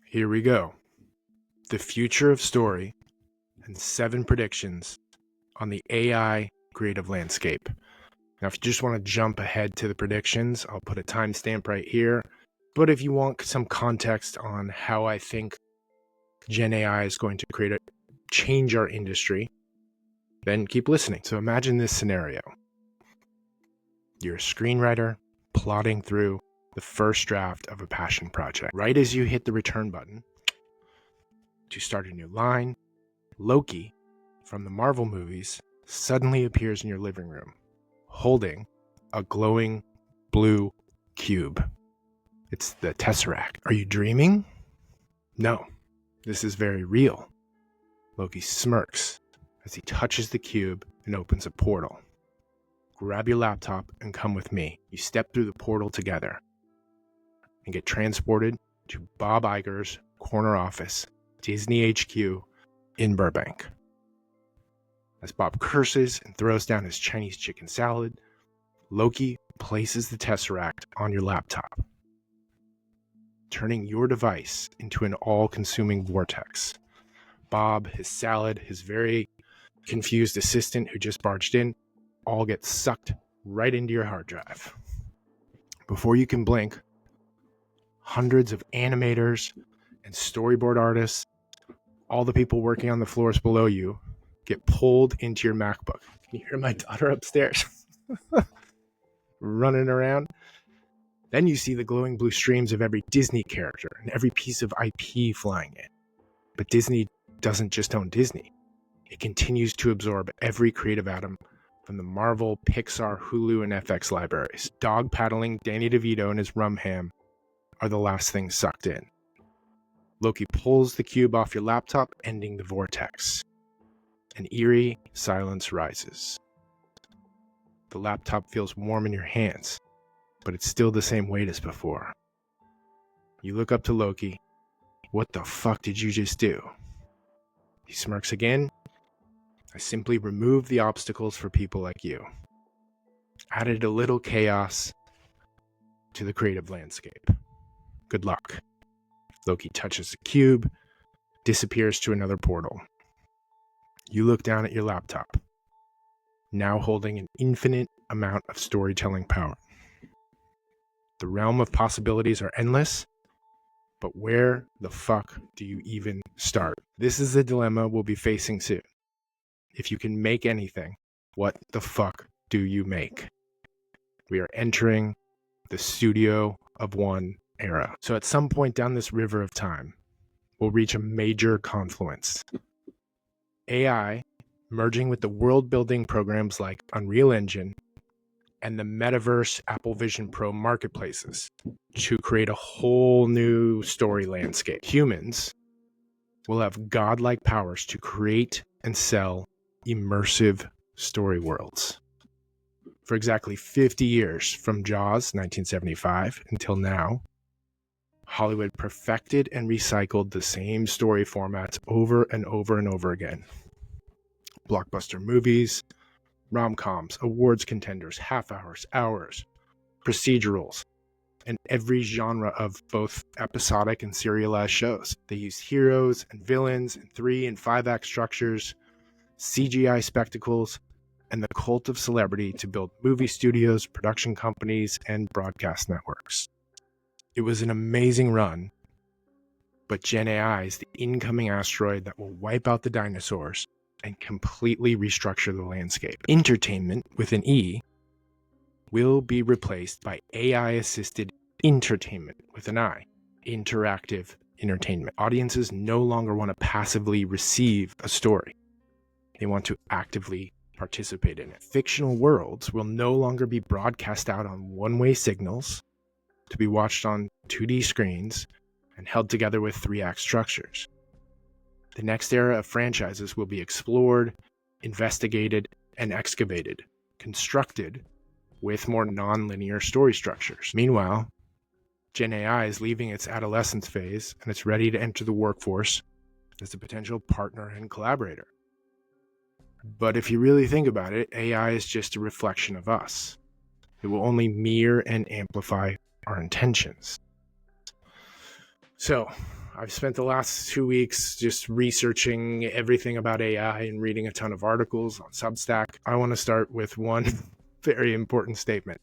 Here we go. The future of story and 7 predictions on the AI creative landscape. Now, if you just want to jump ahead to the predictions, I'll put a timestamp right here. But if you want some context on how I think Gen AI is going to change our industry, then keep listening. So imagine this scenario. You're a screenwriter plotting through the first draft of a passion project. Right as you hit the return button to start a new line, Loki from the Marvel movies suddenly appears in your living room, holding a glowing blue cube. It's the Tesseract. Are you dreaming? No, this is very real. Loki smirks as he touches the cube and opens a portal. Grab your laptop and come with me. You step through the portal together and get transported to Bob Iger's corner office, Disney HQ in Burbank. As Bob curses and throws down his Chinese chicken salad, Loki places the Tesseract on your laptop, turning your device into an all-consuming vortex. Bob, his salad, his very confused assistant who just barged in, all get sucked right into your hard drive. Before you can blink, hundreds of animators and storyboard artists, all the people working on the floors below you, get pulled into your MacBook. Can you hear my daughter upstairs running around? Then you see the glowing blue streams of every Disney character and every piece of IP flying in. But Disney doesn't just own Disney. It continues to absorb every creative atom from the Marvel, Pixar, Hulu, and FX libraries. Dog paddling Danny DeVito and his rum ham are the last things sucked in. Loki pulls the cube off your laptop, ending the vortex. An eerie silence rises. The laptop feels warm in your hands, but it's still the same weight as before. You look up to Loki. What the fuck did you just do? He smirks again. I simply removed the obstacles for people like you. Added a little chaos to the creative landscape. Good luck. Loki touches the cube, disappears to another portal. You look down at your laptop, now holding an infinite amount of storytelling power. The realm of possibilities are endless, but where the fuck do you even start? This is the dilemma we'll be facing soon. If you can make anything, what the fuck do you make? We are entering the Studio of One era. So at some point down this river of time, we'll reach a major confluence. AI merging with the world-building programs like Unreal Engine and the metaverse Apple Vision Pro marketplaces to create a whole new story landscape. Humans will have godlike powers to create and sell immersive story worlds. For exactly 50 years, from Jaws 1975 until now, Hollywood perfected and recycled the same story formats over and over and over again. Blockbuster movies, rom-coms, awards contenders, half-hours, hours, procedurals, and every genre of both episodic and serialized shows. They use heroes and villains in 3- and 5-act structures, CGI spectacles, and the cult of celebrity to build movie studios, production companies, and broadcast networks. It was an amazing run, but Gen AI is the incoming asteroid that will wipe out the dinosaurs and completely restructure the landscape. Entertainment, with an E, will be replaced by AI-assisted entertainment, with an I. Interactive entertainment. Audiences no longer want to passively receive a story. They want to actively participate in it. Fictional worlds will no longer be broadcast out on one-way signals to be watched on 2D screens and held together with 3-act structures. The next era of franchises will be explored, investigated, and excavated, constructed with more non-linear story structures. Meanwhile, Gen AI is leaving its adolescence phase and it's ready to enter the workforce as a potential partner and collaborator. But if you really think about it, AI is just a reflection of us. It will only mirror and amplify our intentions. So, I've spent the last 2 weeks just researching everything about AI and reading a ton of articles on Substack. I want to start with one very important statement.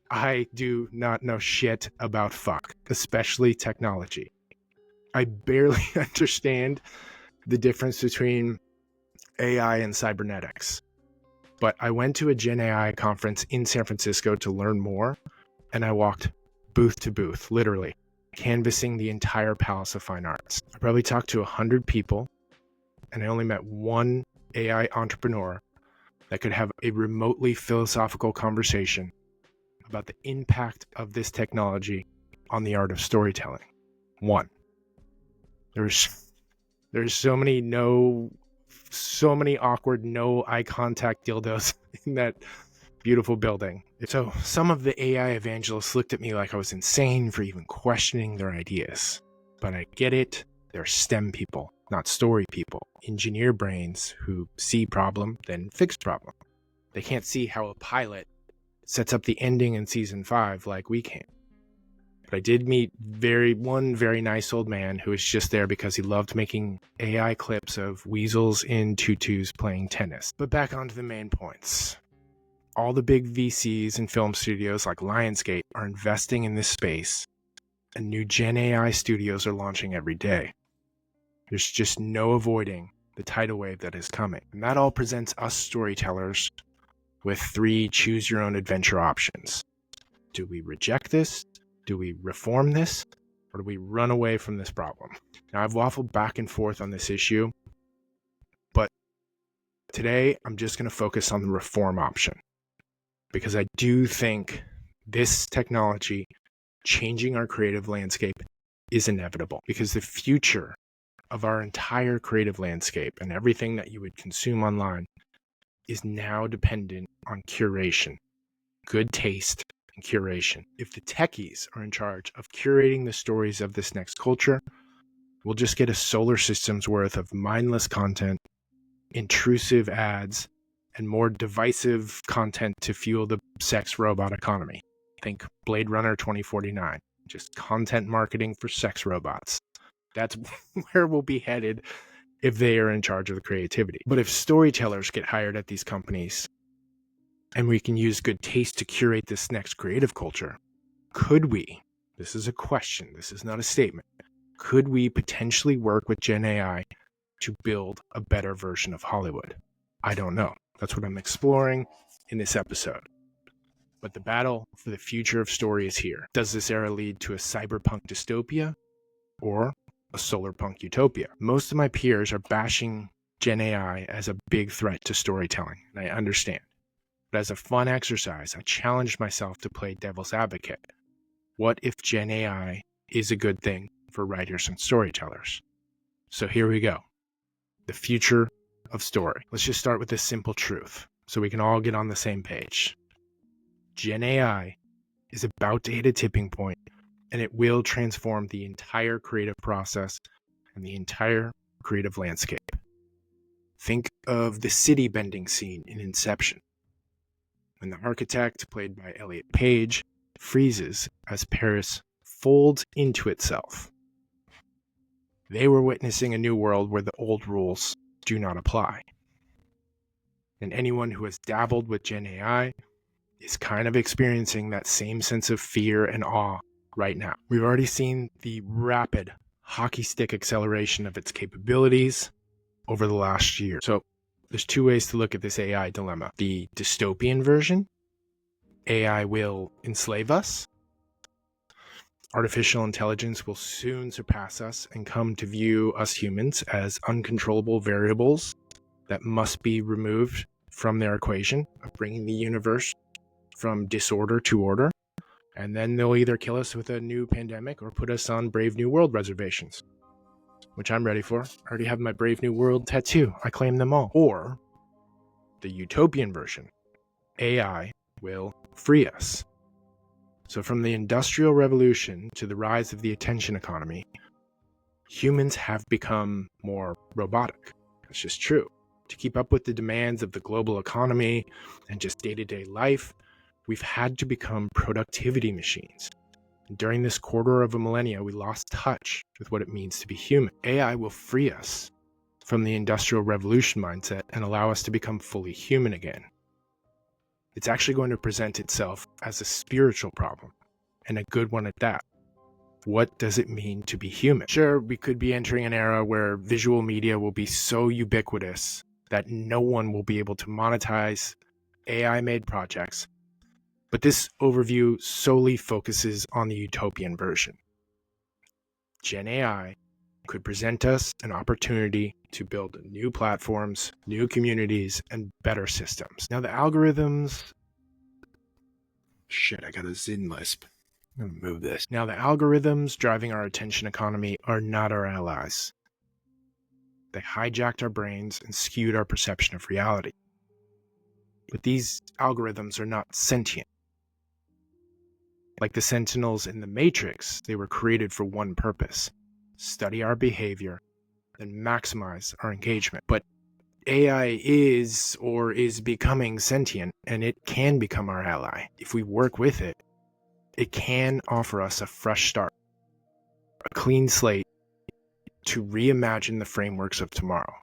I do not know shit about fuck, especially technology. I barely understand the difference between AI and cybernetics. But I went to a Gen AI conference in San Francisco to learn more, and I walked booth to booth, literally, canvassing the entire Palace of Fine Arts. I probably talked to 100 people, and I only met one AI entrepreneur that could have a remotely philosophical conversation about the impact of this technology on the art of storytelling. One. There's so many awkward no eye contact dildos in that beautiful building. So some of the AI evangelists looked at me like I was insane for even questioning their ideas. But I get it. They're STEM people, not story people. Engineer brains who see problem, then fix problem. They can't see how a pilot sets up the ending in season 5 like we can. But I did meet one very nice old man who was just there because he loved making AI clips of weasels in tutus playing tennis. But back onto the main points. All the big VCs and film studios like Lionsgate are investing in this space, and new Gen AI studios are launching every day. There's just no avoiding the tidal wave that is coming. And that all presents us storytellers with 3 choose-your-own-adventure options. Do we reject this? Do we reform this? Or do we run away from this problem? Now, I've waffled back and forth on this issue, but today I'm just going to focus on the reform option, because I do think this technology changing our creative landscape is inevitable, because the future of our entire creative landscape and everything that you would consume online is now dependent on curation, good taste, and curation. If the techies are in charge of curating the stories of this next culture, we'll just get a solar system's worth of mindless content, intrusive ads, and more divisive content to fuel the sex robot economy. Think Blade Runner 2049, just content marketing for sex robots. That's where we'll be headed if they are in charge of the creativity. But if storytellers get hired at these companies, and we can use good taste to curate this next creative culture, could we, this is a question, this is not a statement, could we potentially work with Gen AI to build a better version of Hollywood? I don't know. That's what I'm exploring in this episode. But the battle for the future of story is here. Does this era lead to a cyberpunk dystopia or a solarpunk utopia? Most of my peers are bashing Gen AI as a big threat to storytelling, and I understand. But as a fun exercise, I challenged myself to play devil's advocate. What if Gen AI is a good thing for writers and storytellers? So here we go. The future of story. Let's just start with this simple truth so we can all get on the same page. Gen AI is about to hit a tipping point, and it will transform the entire creative process and the entire creative landscape. Think of the city bending scene in Inception, when the architect, played by Elliot Page, freezes as Paris folds into itself. They were witnessing a new world where the old rules do not apply. And anyone who has dabbled with Gen AI is kind of experiencing that same sense of fear and awe right now. We've already seen the rapid hockey stick acceleration of its capabilities over the last year. So there's 2 ways to look at this AI dilemma. The dystopian version, AI will enslave us. Artificial intelligence will soon surpass us and come to view us humans as uncontrollable variables that must be removed from their equation of bringing the universe from disorder to order. And then they'll either kill us with a new pandemic or put us on Brave New World reservations, which I'm ready for. I already have my Brave New World tattoo. I claim them all. Or the utopian version, AI will free us. So from the Industrial Revolution to the rise of the attention economy, humans have become more robotic. It's just true. To keep up with the demands of the global economy and just day-to-day life, we've had to become productivity machines. During this quarter of a millennia, we lost touch with what it means to be human. AI will free us from the Industrial Revolution mindset and allow us to become fully human again. It's actually going to present itself as a spiritual problem, and a good one at that. What does it mean to be human? Sure, we could be entering an era where visual media will be so ubiquitous that no one will be able to monetize AI-made projects, but this overview solely focuses on the utopian version. Gen AI could present us an opportunity to build new platforms, new communities, and better systems. Now the algorithms... Shit, I got a Zin lisp. I'm gonna move this. Now the algorithms driving our attention economy are not our allies. They hijacked our brains and skewed our perception of reality. But these algorithms are not sentient. Like the sentinels in the Matrix, they were created for one purpose: study our behavior and maximize our engagement. But AI is or is becoming sentient, and it can become our ally. If we work with it, it can offer us a fresh start, a clean slate to reimagine the frameworks of tomorrow.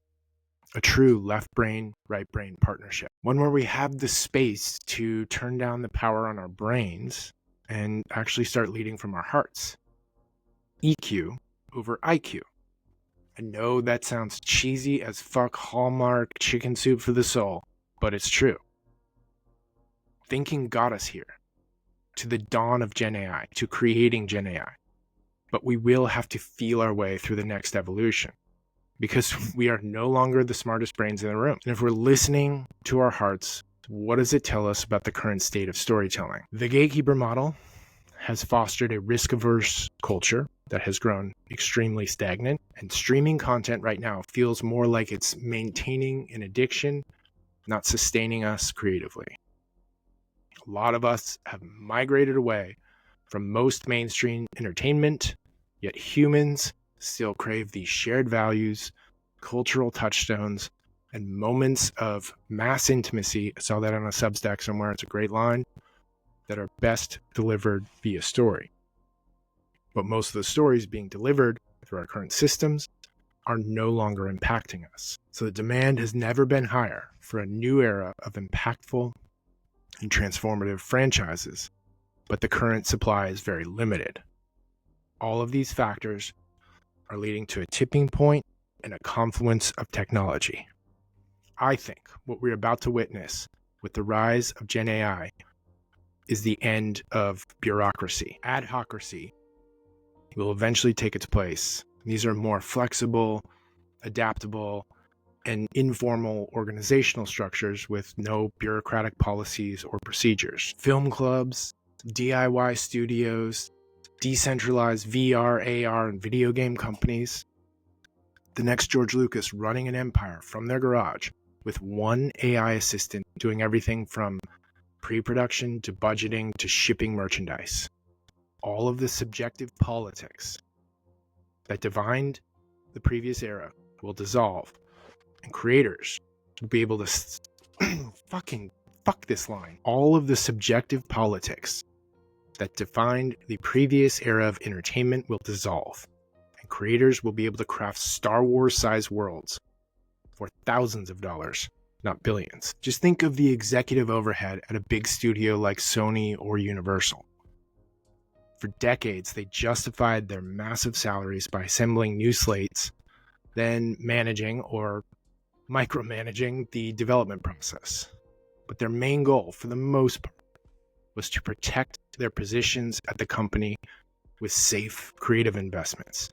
A true left brain, right brain partnership. One where we have the space to turn down the power on our brains and actually start leading from our hearts. EQ over IQ. I know that sounds cheesy as fuck, Hallmark, chicken soup for the soul, but it's true. Thinking got us here, to the dawn of Gen AI, to creating Gen AI. But we will have to feel our way through the next evolution, because we are no longer the smartest brains in the room. And if we're listening to our hearts, what does it tell us about the current state of storytelling? The gatekeeper model has fostered a risk-averse culture that has grown extremely stagnant, and streaming content right now feels more like it's maintaining an addiction, not sustaining us creatively. A lot of us have migrated away from most mainstream entertainment, yet humans still crave these shared values, cultural touchstones, and moments of mass intimacy. I saw that on a Substack somewhere. It's a great line, that are best delivered via story. But most of the stories being delivered through our current systems are no longer impacting us. So the demand has never been higher for a new era of impactful and transformative franchises, but the current supply is very limited. All of these factors are leading to a tipping point and a confluence of technology. I think what we're about to witness with the rise of Gen AI is the end of bureaucracy. Adhocracy will eventually take its place. These are more flexible, adaptable, and informal organizational structures with no bureaucratic policies or procedures. Film clubs, DIY studios, decentralized VR, AR, and video game companies. The next George Lucas running an empire from their garage with one AI assistant doing everything from pre-production to budgeting to shipping merchandise. All of the subjective politics that defined the previous era will dissolve, and creators will be able to fuck this line. All of the subjective politics that defined the previous era of entertainment will dissolve, and creators will be able to craft Star Wars-sized worlds for thousands of dollars, not billions. Just think of the executive overhead at a big studio like Sony or Universal. For decades, they justified their massive salaries by assembling new slates, then managing or micromanaging the development process. But their main goal, for the most part, was to protect their positions at the company with safe, creative investments,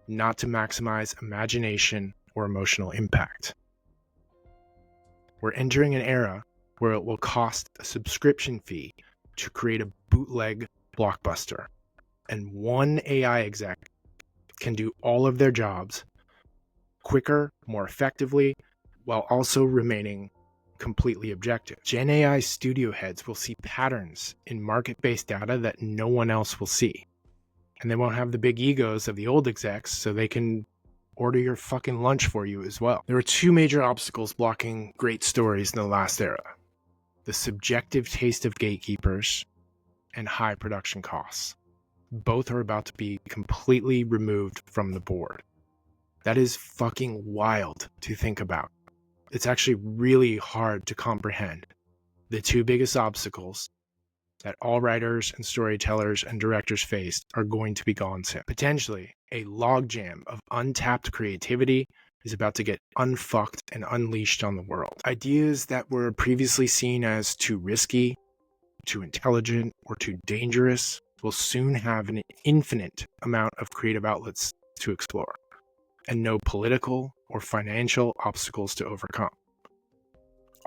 not to maximize imagination or emotional impact. We're entering an era where it will cost a subscription fee to create a bootleg blockbuster, and one AI exec can do all of their jobs quicker, more effectively, while also remaining completely objective. Gen AI studio heads will see patterns in market-based data that no one else will see. And they won't have the big egos of the old execs, so they can order your fucking lunch for you as well. There are two major obstacles blocking great stories in the last era: the subjective taste of gatekeepers and high production costs. both are about to be completely removed from the board. That is fucking wild to think about. It's actually really hard to comprehend. The two biggest obstacles that all writers and storytellers and directors faced are going to be gone soon. Potentially, a logjam of untapped creativity is about to get unfucked and unleashed on the world. Ideas that were previously seen as too risky, too intelligent, or too dangerous will soon have an infinite amount of creative outlets to explore, and no political or financial obstacles to overcome.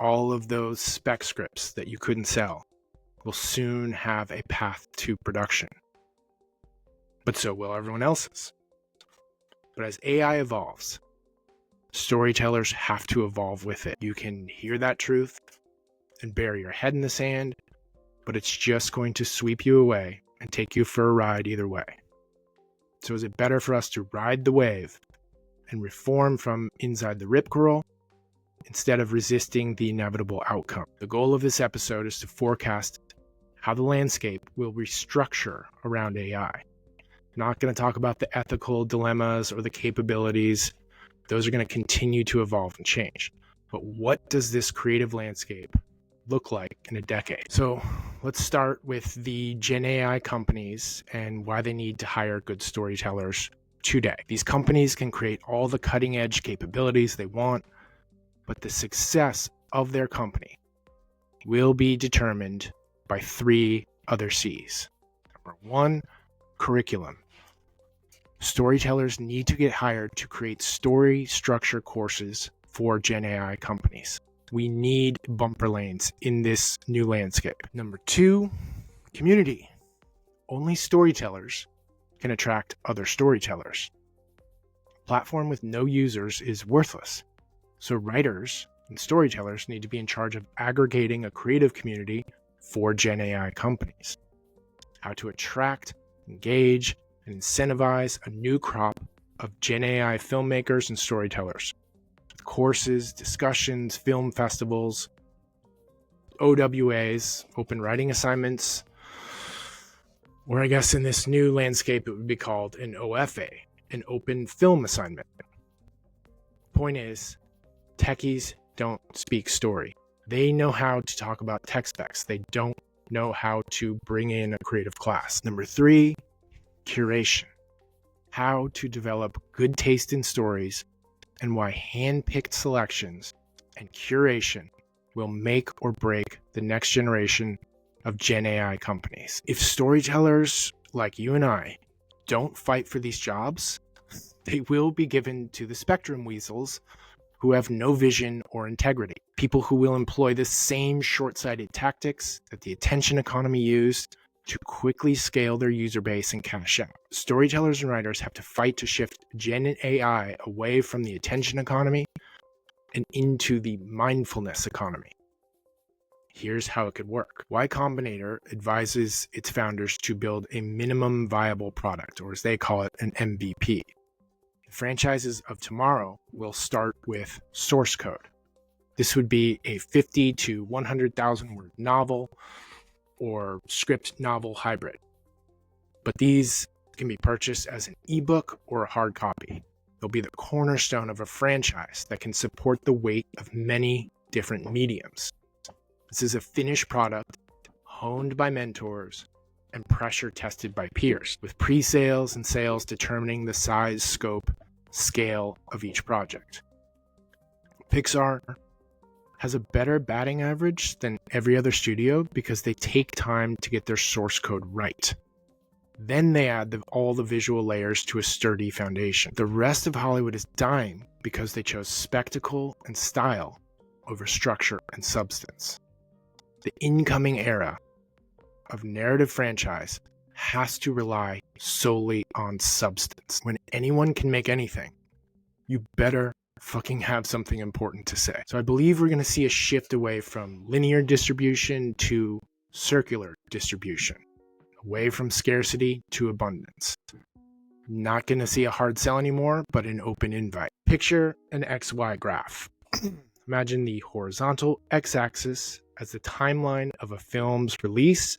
All of those spec scripts that you couldn't sell will soon have a path to production. But so will everyone else's. But as AI evolves, storytellers have to evolve with it. You can hear that truth and bury your head in the sand, but it's just going to sweep you away and take you for a ride either way. So is it better for us to ride the wave and reform from inside the ripcurl instead of resisting the inevitable outcome? The goal of this episode is to forecast how the landscape will restructure around AI. I'm not going to talk about the ethical dilemmas or the capabilities. Those are going to continue to evolve and change. But what does this creative landscape look like in a decade? So let's start with the Gen AI companies and why they need to hire good storytellers today. These companies can create all the cutting edge capabilities they want, but the success of their company will be determined by three other C's. Number one, curriculum. Storytellers need to get hired to create story structure courses for Gen AI companies. We need bumper lanes in this new landscape. Number two, community. Only storytellers can attract other storytellers. A platform with no users is worthless. So writers and storytellers need to be in charge of aggregating a creative community for Gen AI companies. How to attract, engage, and incentivize a new crop of Gen AI filmmakers and storytellers. Courses, discussions, film festivals, OWAs, open writing assignments, or I guess in this new landscape it would be called an OFA, an open film assignment. Point is, techies don't speak story. They know how to talk about tech specs. They don't know how to bring in a creative class. Number three, curation. How to develop good taste in stories and why hand-picked selections and curation will make or break the next generation of Gen AI companies. If storytellers like you and I don't fight for these jobs, they will be given to the spectrum weasels who have no vision or integrity. People who will employ the same short-sighted tactics that the attention economy used to quickly scale their user base and cash out. Storytellers and writers have to fight to shift Gen AI away from the attention economy and into the mindfulness economy. Here's how it could work. Y Combinator advises its founders to build a minimum viable product, or as they call it, an MVP. Franchises of tomorrow will start with source code. This would be a 50 to 100,000 word novel or script novel hybrid. But these can be purchased as an ebook or a hard copy. They'll be the cornerstone of a franchise that can support the weight of many different mediums. This is a finished product, honed by mentors, and pressure tested by peers, with pre-sales and sales determining the size, scope, scale of each project. Pixar has a better batting average than every other studio because they take time to get their source code right. Then they add all the visual layers to a sturdy foundation. The rest of Hollywood is dying because they chose spectacle and style over structure and substance. The incoming era of narrative franchise has to rely solely on substance. When anyone can make anything, you better fucking have something important to say. So I believe we're going to see a shift away from linear distribution to circular distribution, away from scarcity to abundance. Not going to see a hard sell anymore, but an open invite. Picture an XY graph. Imagine the horizontal x-axis as the timeline of a film's release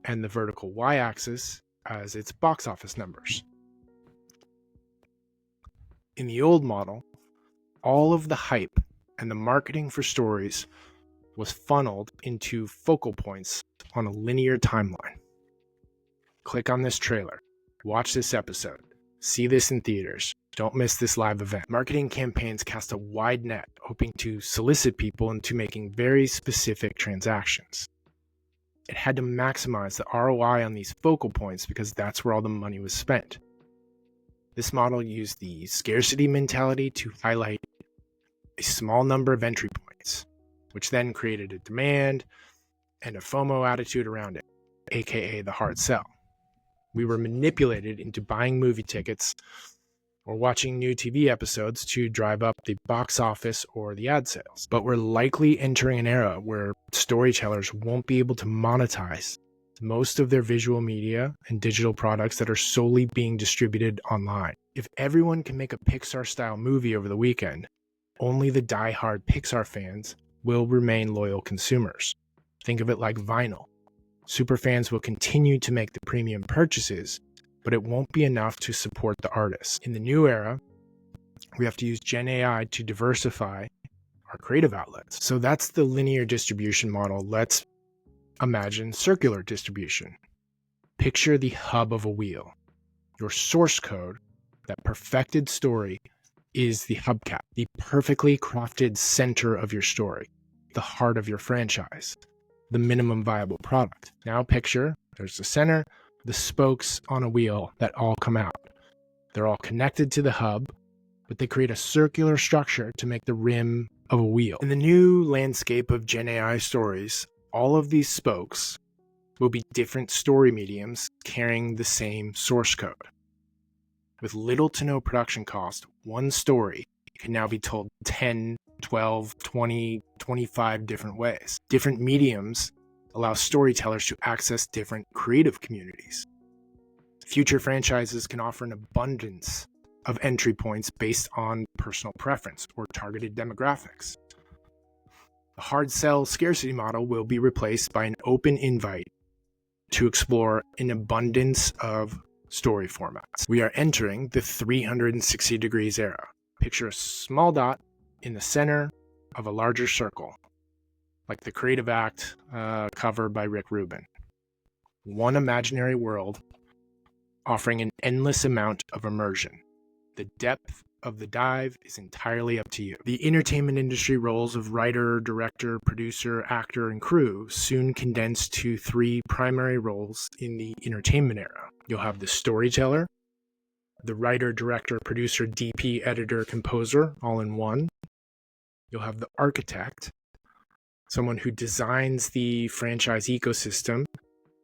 and the vertical y-axis as its box office numbers. In the old model, all of the hype and the marketing for stories was funneled into focal points on a linear timeline. Click on this trailer, watch this episode, see this in theaters, don't miss this live event. Marketing campaigns cast a wide net, hoping to solicit people into making very specific transactions. It had to maximize the ROI on these focal points because that's where all the money was spent. This model used the scarcity mentality to highlight a small number of entry points, which then created a demand and a FOMO attitude around it, aka the hard sell. We were manipulated into buying movie tickets or watching new TV episodes to drive up the box office or the ad sales. But we're likely entering an era where storytellers won't be able to monetize most of their visual media and digital products that are solely being distributed online. If everyone can make a Pixar-style movie over the weekend, only the die-hard Pixar fans will remain loyal consumers. Think of it like vinyl. Superfans will continue to make the premium purchases, but it won't be enough to support the artists. In the new era, we have to use Gen AI to diversify our creative outlets. So that's the linear distribution model. Let's imagine circular distribution. Picture the hub of a wheel. Your source code, that perfected story, is the hubcap, the perfectly crafted center of your story, the heart of your franchise, the minimum viable product. Now picture there's the center, the spokes on a wheel that all come out. They're all connected to the hub, but they create a circular structure to make the rim of a wheel. In the new landscape of Gen AI stories, all of these spokes will be different story mediums carrying the same source code. With little to no production cost, one story can now be told 10, 12, 20, 25 different ways. Different mediums allow storytellers to access different creative communities. Future franchises can offer an abundance of entry points based on personal preference or targeted demographics. The hard sell scarcity model will be replaced by an open invite to explore an abundance of story formats. We are entering the 360 degrees era. Picture a small dot in the center of a larger circle, like the Creative Act cover by Rick Rubin. One imaginary world offering an endless amount of immersion. The depth of the dive is entirely up to you. The entertainment industry roles of writer, director, producer, actor, and crew soon condense to three primary roles in the entertainment era. You'll have the storyteller, the writer, director, producer, DP, editor, composer, all in one. You'll have the architect, someone who designs the franchise ecosystem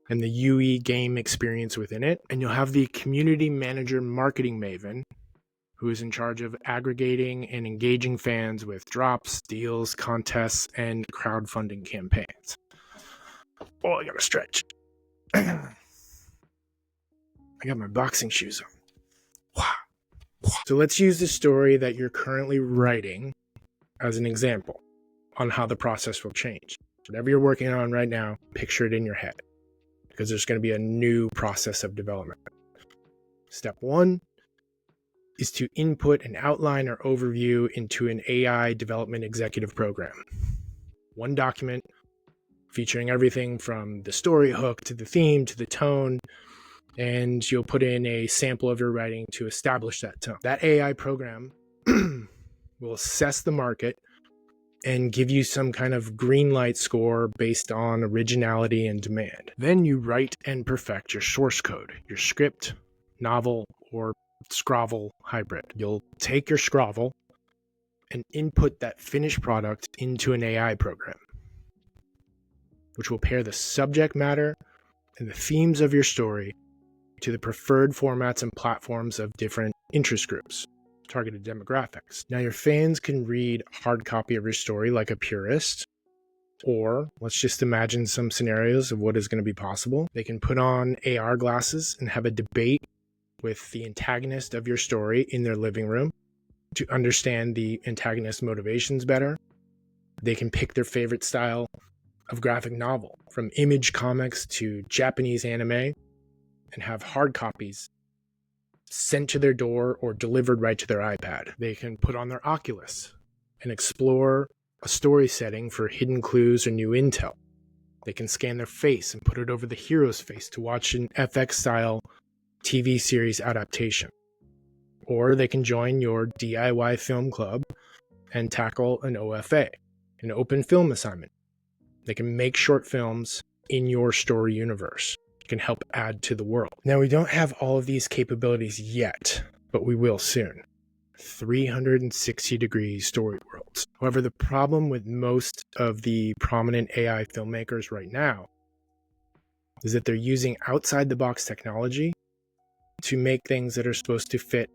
and the UE game experience within it. And you'll have the community manager, marketing maven, who is in charge of aggregating and engaging fans with drops, deals, contests, and crowdfunding campaigns. Oh, I gotta stretch. I got my boxing shoes on. So let's use the story that you're currently writing as an example on how the process will change. Whatever you're working on right now, picture it in your head, because there's going to be a new process of development. Step one is to input an outline or overview into an AI development executive program. One document featuring everything from the story hook to the theme to the tone, and you'll put in a sample of your writing to establish that tone. That AI program will assess the market and give you some kind of green light score based on originality and demand. Then you write and perfect your source code, your script, novel, or Scravel hybrid. You'll take your Scravel and input that finished product into an AI program, which will pair the subject matter and the themes of your story to the preferred formats and platforms of different interest groups, targeted demographics. Now your fans can read a hard copy of your story like a purist, or let's just imagine some scenarios of what is going to be possible. They can put on AR glasses and have a debate with the antagonist of your story in their living room to understand the antagonist's motivations better. They can pick their favorite style of graphic novel, from Image Comics to Japanese anime, and have hard copies sent to their door or delivered right to their iPad. They can put on their Oculus and explore a story setting for hidden clues or new intel. They can scan their face and put it over the hero's face to watch an FX-style TV series adaptation. Or they can join your DIY film club and tackle an OFA, an open film assignment. They can make short films in your story universe. It can help add to the world. Now, we don't have all of these capabilities yet, but we will soon. 360-degree story worlds. However, the problem with most of the prominent AI filmmakers right now is that they're using outside-the-box technology to make things that are supposed to fit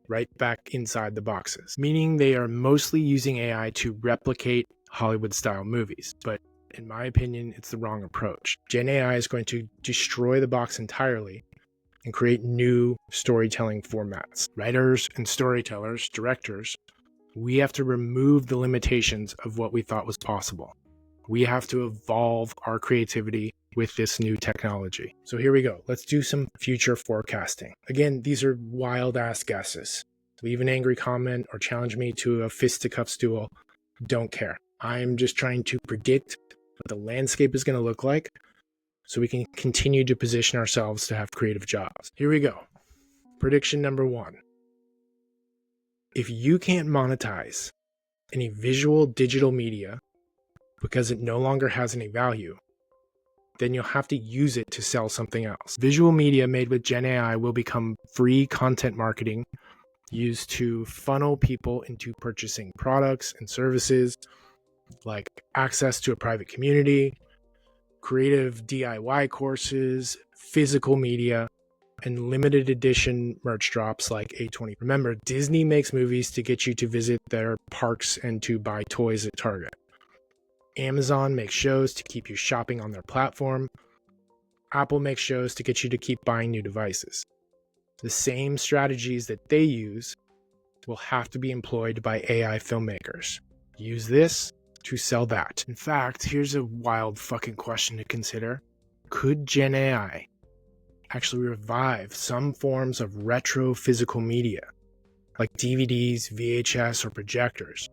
right back inside the boxes, meaning they are mostly using AI to replicate Hollywood-style movies. But in my opinion, it's the wrong approach. Gen AI is going to destroy the box entirely and create new storytelling formats. Writers and storytellers, directors, we have to remove the limitations of what we thought was possible. We have to evolve our creativity with this new technology. So here we go. Let's do some future forecasting. Again, these are wild-ass guesses. Leave an angry comment or challenge me to a fisticuffs duel. Don't care. I'm just trying to predict what the landscape is going to look like so we can continue to position ourselves to have creative jobs. Here we go. Prediction number 1. If you can't monetize any visual digital media because it no longer has any value, then you'll have to use it to sell something else. Visual media made with Gen AI will become free content marketing used to funnel people into purchasing products and services like access to a private community, creative DIY courses, physical media, and limited edition merch drops like A20. Remember, Disney makes movies to get you to visit their parks and to buy toys at Target. Amazon makes shows to keep you shopping on their platform. Apple makes shows to get you to keep buying new devices. The same strategies that they use will have to be employed by AI filmmakers. Use this to sell that. In fact, here's a wild fucking question to consider. Could Gen AI actually revive some forms of retro physical media, like DVDs, VHS, or projectors,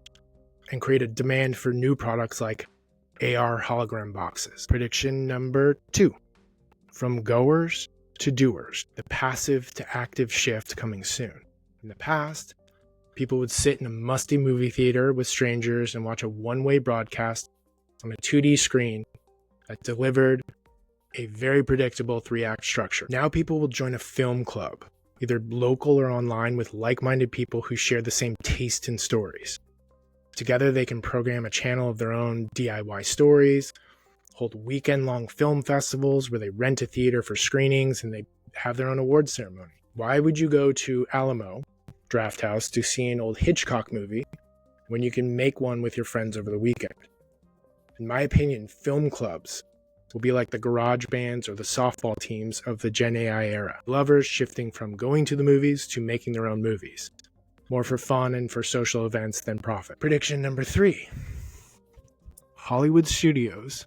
and create a demand for new products like AR hologram boxes? Prediction number 2. From goers to doers, the passive to active shift coming soon. In the past, people would sit in a musty movie theater with strangers and watch a one-way broadcast on a 2D screen that delivered a very predictable 3-act structure. Now people will join a film club, either local or online, with like-minded people who share the same taste in stories. Together, they can program a channel of their own DIY stories, hold weekend-long film festivals where they rent a theater for screenings and they have their own award ceremony. Why would you go to Alamo Drafthouse to see an old Hitchcock movie when you can make one with your friends over the weekend? In my opinion, film clubs will be like the garage bands or the softball teams of the Gen AI era. Lovers shifting from going to the movies to making their own movies. More for fun and for social events than profit. Prediction number 3. Hollywood studios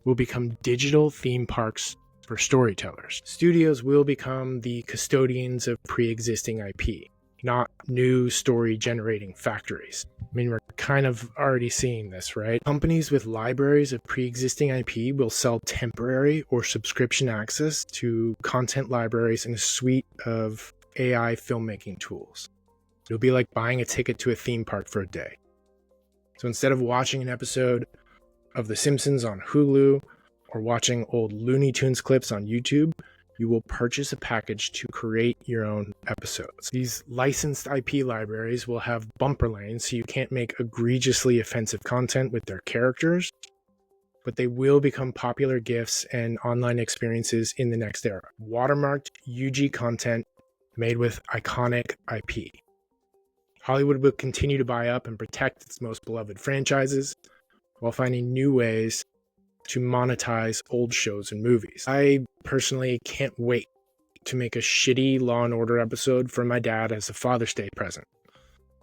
will become digital theme parks for storytellers. Studios will become the custodians of pre-existing IP, not new story-generating factories. I mean, we're kind of already seeing this, right? Companies with libraries of pre-existing IP will sell temporary or subscription access to content libraries and a suite of AI filmmaking tools. It'll be like buying a ticket to a theme park for a day. So instead of watching an episode of The Simpsons on Hulu or watching old Looney Tunes clips on YouTube, you will purchase a package to create your own episodes. These licensed IP libraries will have bumper lanes so you can't make egregiously offensive content with their characters, but they will become popular GIFs and online experiences in the next era. Watermarked UG content made with iconic IP. Hollywood will continue to buy up and protect its most beloved franchises while finding new ways to monetize old shows and movies. I personally can't wait to make a shitty Law & Order episode for my dad as a Father's Day present.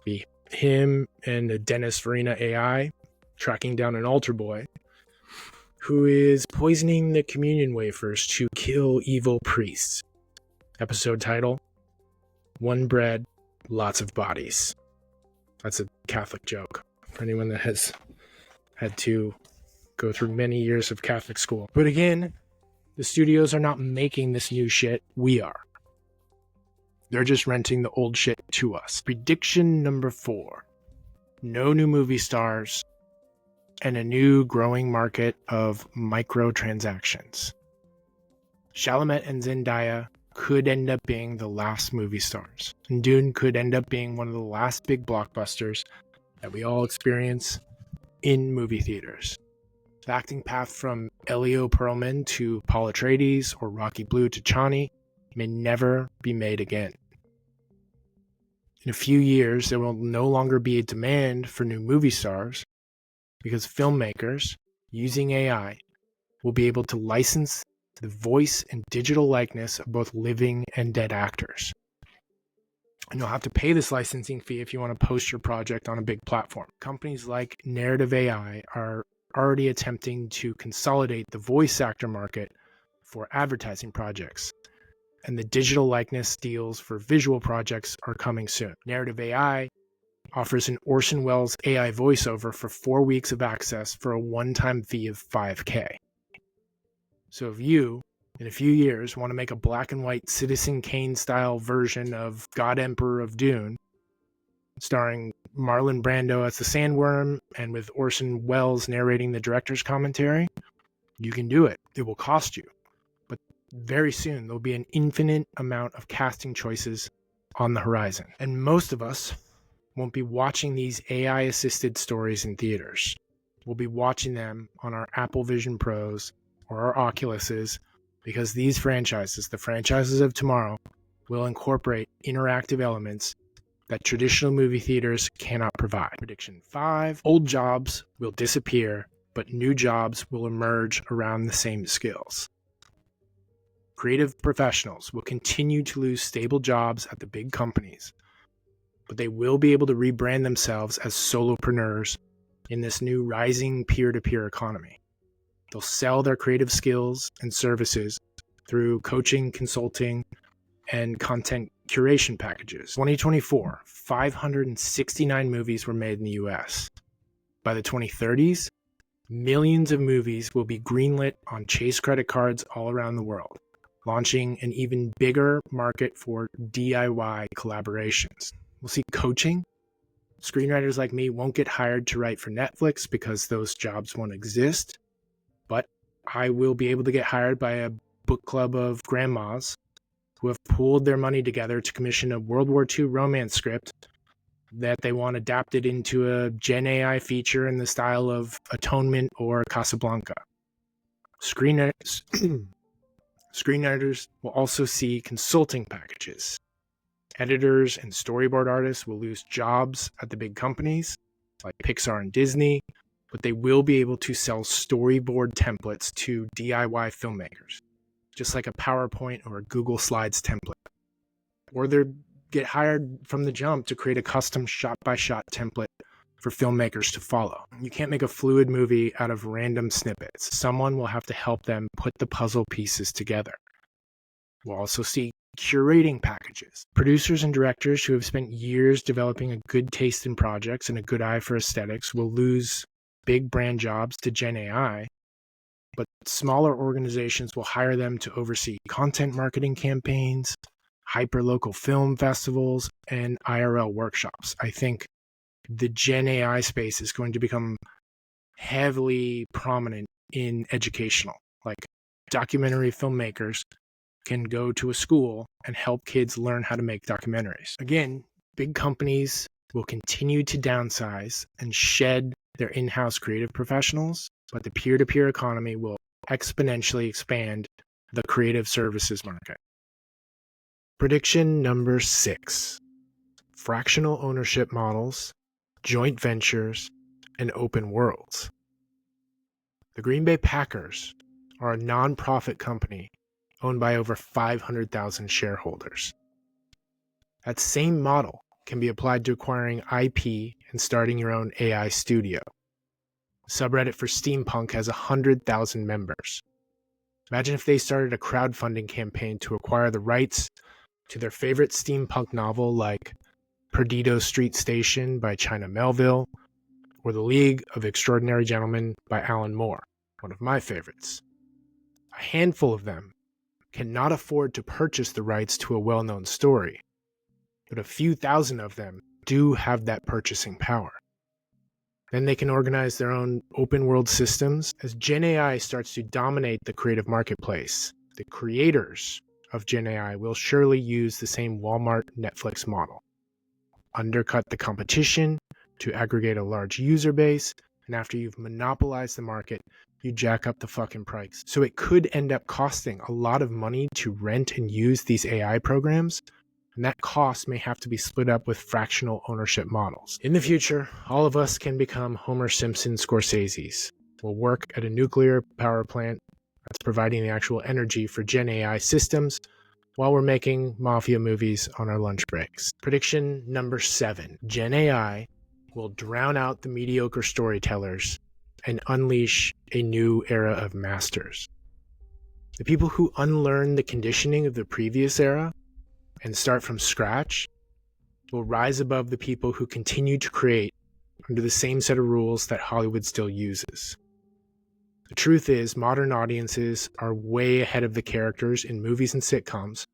Be him and a Dennis Farina AI tracking down an altar boy who is poisoning the communion wafers to kill evil priests. Episode title: One Bread, Lots of Bodies. That's a Catholic joke for anyone that has had to go through many years of Catholic school. But again, the studios are not making this new shit. We are. They're just renting the old shit to us. Prediction number 4. No new movie stars and a new growing market of microtransactions. Chalamet and Zendaya could end up being the last movie stars, and Dune could end up being one of the last big blockbusters that we all experience in movie theaters. The acting path from Elio Perlman to Paul Atreides or Rocky Blue to Chani may never be made again. In a few years, there will no longer be a demand for new movie stars because filmmakers, using AI, will be able to license the voice and digital likeness of both living and dead actors. And you'll have to pay this licensing fee if you want to post your project on a big platform. Companies like Narrative AI are already attempting to consolidate the voice actor market for advertising projects, and the digital likeness deals for visual projects are coming soon. Narrative AI offers an Orson Welles AI voiceover for 4 weeks of access for a one-time fee of $5,000. So if you, in a few years, want to make a black and white Citizen Kane-style version of God Emperor of Dune, starring Marlon Brando as the Sandworm and with Orson Welles narrating the director's commentary, you can do it. It will cost you. But very soon, there'll be an infinite amount of casting choices on the horizon. And most of us won't be watching these AI-assisted stories in theaters. We'll be watching them on our Apple Vision Pros or our Oculuses, because these franchises, the franchises of tomorrow, will incorporate interactive elements that traditional movie theaters cannot provide. Prediction 5, old jobs will disappear, but new jobs will emerge around the same skills. Creative professionals will continue to lose stable jobs at the big companies, but they will be able to rebrand themselves as solopreneurs in this new rising peer-to-peer economy. They'll sell their creative skills and services through coaching, consulting, and content curation packages. 2024, 569 movies were made in the US. By the 2030s, millions of movies will be greenlit on Chase credit cards all around the world, launching an even bigger market for DIY collaborations. We'll see coaching. Screenwriters like me won't get hired to write for Netflix because those jobs won't exist, but I will be able to get hired by a book club of grandmas who have pooled their money together to commission a World War II romance script that they want adapted into a Gen AI feature in the style of Atonement or Casablanca. Screenwriters will also see consulting packages. Editors and storyboard artists will lose jobs at the big companies like Pixar and Disney, but they will be able to sell storyboard templates to DIY filmmakers, just like a PowerPoint or a Google Slides template. Or they get hired from the jump to create a custom shot-by-shot template for filmmakers to follow. You can't make a fluid movie out of random snippets. Someone will have to help them put the puzzle pieces together. We'll also see curating packages. Producers and directors who have spent years developing a good taste in projects and a good eye for aesthetics will lose big brand jobs to Gen AI, but smaller organizations will hire them to oversee content marketing campaigns, hyperlocal film festivals, and IRL workshops. I think the Gen AI space is going to become heavily prominent in educational. Like, documentary filmmakers can go to a school and help kids learn how to make documentaries. Again, big companies will continue to downsize and shed their in-house creative professionals, but the peer-to-peer economy will exponentially expand the creative services market. Prediction number 6, fractional ownership models, joint ventures, and open worlds. The Green Bay Packers are a nonprofit company owned by over 500,000 shareholders. That same model can be applied to acquiring IP and starting your own AI studio. Subreddit for Steampunk has 100,000 members. Imagine if they started a crowdfunding campaign to acquire the rights to their favorite steampunk novel like Perdido Street Station by China Melville, or The League of Extraordinary Gentlemen by Alan Moore, one of my favorites. A handful of them cannot afford to purchase the rights to a well-known story, but a few thousand of them do have that purchasing power. Then they can organize their own open-world systems. As Gen AI starts to dominate the creative marketplace, the creators of Gen AI will surely use the same Walmart Netflix model. Undercut the competition to aggregate a large user base, and after you've monopolized the market, you jack up the fucking price. So it could end up costing a lot of money to rent and use these AI programs, and that cost may have to be split up with fractional ownership models. In the future, all of us can become Homer Simpson Scorseses. We'll work at a nuclear power plant that's providing the actual energy for Gen AI systems while we're making mafia movies on our lunch breaks. Prediction number 7. Gen AI will drown out the mediocre storytellers and unleash a new era of masters. The people who unlearn the conditioning of the previous era and start from scratch will rise above the people who continue to create under the same set of rules that Hollywood still uses. The truth is, modern audiences are way ahead of the characters in movies and sitcoms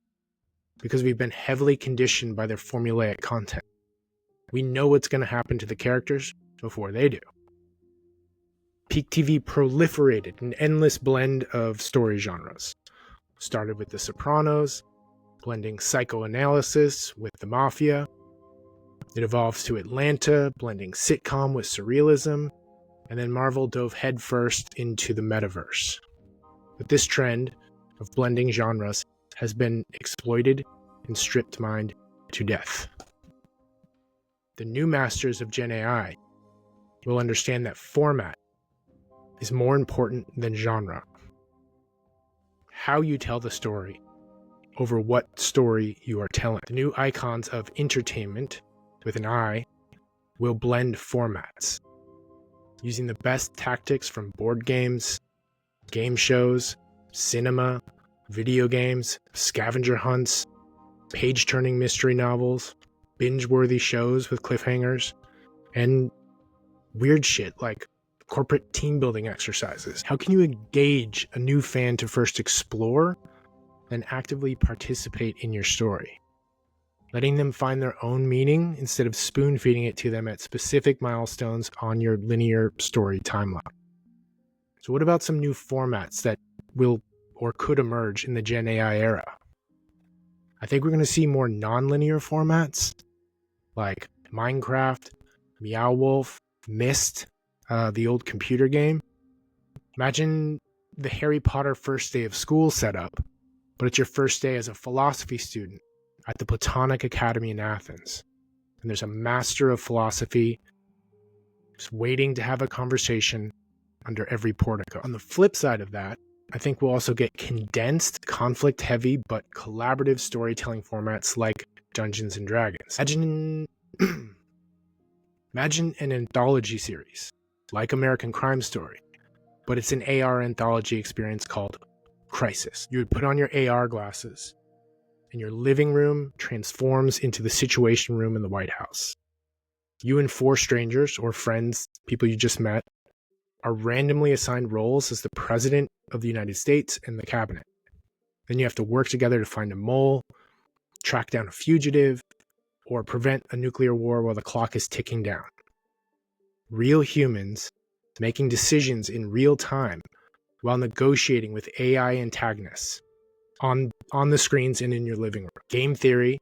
because we've been heavily conditioned by their formulaic content. We know what's going to happen to the characters before they do. Peak TV proliferated an endless blend of story genres. Started with The Sopranos, blending psychoanalysis with the mafia. It evolves to Atlanta, blending sitcom with surrealism, and then Marvel dove headfirst into the metaverse. But this trend of blending genres has been exploited and stripped mined to death. The new masters of Gen AI will understand that format is more important than genre. How you tell the story over what story you are telling. The new icons of entertainment, with an I, will blend formats, using the best tactics from board games, game shows, cinema, video games, scavenger hunts, page-turning mystery novels, binge-worthy shows with cliffhangers, and weird shit like corporate team-building exercises. How can you engage a new fan to first explore, then actively participate in your story? Letting them find their own meaning instead of spoon-feeding it to them at specific milestones on your linear story timeline. So what about some new formats that will or could emerge in the Gen AI era? I think we're going to see more non-linear formats like Minecraft, Meow Wolf, Myst, the old computer game. Imagine the Harry Potter first day of school setup, but it's your first day as a philosophy student at the Platonic Academy in Athens. And there's a master of philosophy just waiting to have a conversation under every portico. On the flip side of that, I think we'll also get condensed, conflict-heavy, but collaborative storytelling formats like Dungeons & Dragons. Imagine an anthology series, like American Crime Story, but it's an AR anthology experience called Crisis. You would put on your AR glasses, and your living room transforms into the Situation Room in the White House. You and 4 strangers, or friends, people you just met, are randomly assigned roles as the President of the United States and the Cabinet. Then you have to work together to find a mole, track down a fugitive, or prevent a nuclear war while the clock is ticking down. Real humans making decisions in real time while negotiating with AI antagonists on the screens and in your living room. Game theory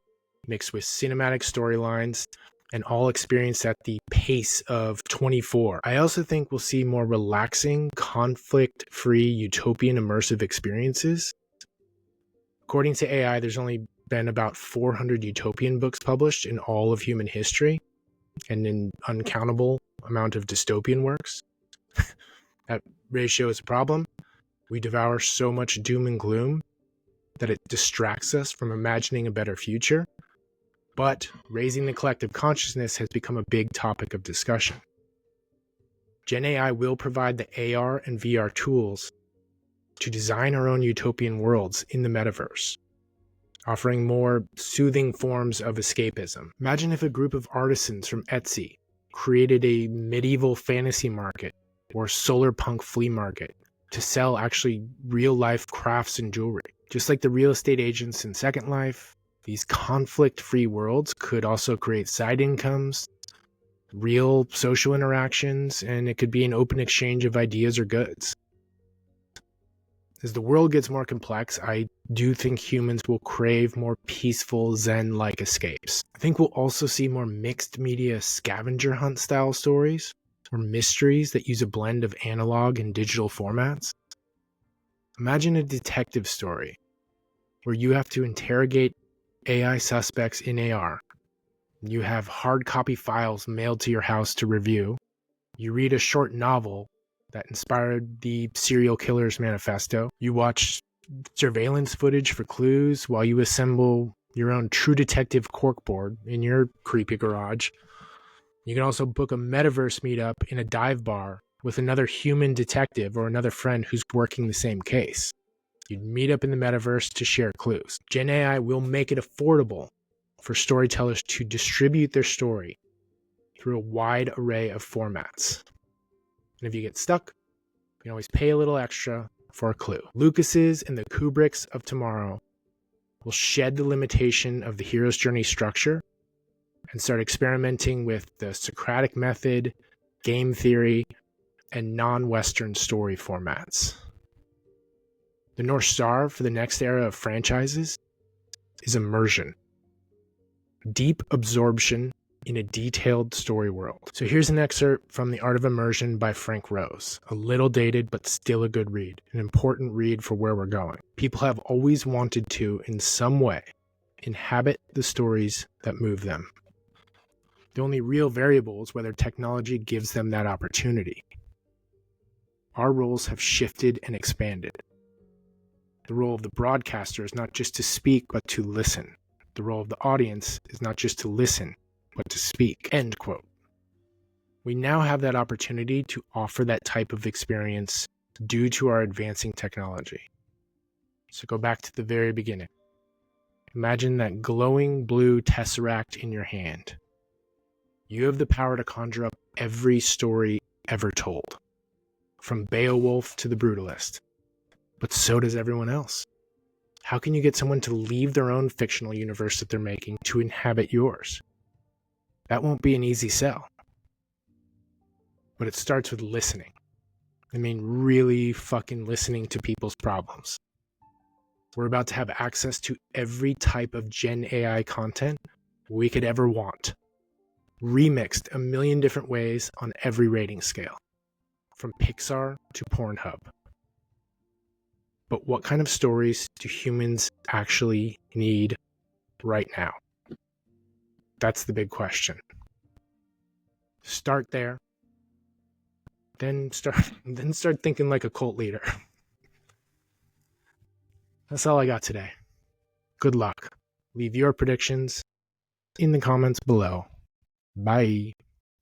mixed with cinematic storylines and all experienced at the pace of 24. I also think we'll see more relaxing, conflict-free, utopian, immersive experiences. According to AI, there's only been about 400 utopian books published in all of human history, and an uncountable amount of dystopian works. That ratio is a problem. We devour so much doom and gloom that it distracts us from imagining a better future. But raising the collective consciousness has become a big topic of discussion. Gen AI will provide the AR and VR tools to design our own utopian worlds in the metaverse, offering more soothing forms of escapism. Imagine if a group of artisans from Etsy created a medieval fantasy market or solar punk flea market to sell actually real-life crafts and jewelry. Just like the real estate agents in Second Life, these conflict-free worlds could also create side incomes, real social interactions, and it could be an open exchange of ideas or goods. As the world gets more complex, I do think humans will crave more peaceful, zen-like escapes. I think we'll also see more mixed media scavenger hunt style stories, or mysteries that use a blend of analog and digital formats. Imagine a detective story where you have to interrogate AI suspects in AR. You have hard copy files mailed to your house to review. You read a short novel that inspired the serial killer's manifesto. You watch surveillance footage for clues while you assemble your own True Detective corkboard in your creepy garage. You can also book a metaverse meetup in a dive bar with another human detective or another friend who's working the same case. You'd meet up in the metaverse to share clues. Gen AI will make it affordable for storytellers to distribute their story through a wide array of formats. And if you get stuck, you can always pay a little extra for a clue. Lucas's and the Kubricks of tomorrow will shed the limitation of the hero's journey structure and start experimenting with the Socratic method, game theory, and non-Western story formats. The North Star for the next era of franchises is immersion. Deep absorption in a detailed story world. So here's an excerpt from The Art of Immersion by Frank Rose. A little dated, but still a good read. An important read for where we're going. People have always wanted to, in some way, inhabit the stories that move them. The only real variable is whether technology gives them that opportunity. Our roles have shifted and expanded. The role of the broadcaster is not just to speak, but to listen. The role of the audience is not just to listen, but to speak. End quote. We now have that opportunity to offer that type of experience due to our advancing technology. So go back to the very beginning. Imagine that glowing blue tesseract in your hand. You have the power to conjure up every story ever told, from Beowulf to The Brutalist. But so does everyone else. How can you get someone to leave their own fictional universe that they're making to inhabit yours? That won't be an easy sell. But it starts with listening. I mean, really fucking listening to people's problems. We're about to have access to every type of Gen AI content we could ever want. Remixed a million different ways on every rating scale. From Pixar to Pornhub. But what kind of stories do humans actually need right now? That's the big question. Start there. Then start thinking like a cult leader. That's all I got today. Good luck. Leave your predictions in the comments below. Bye.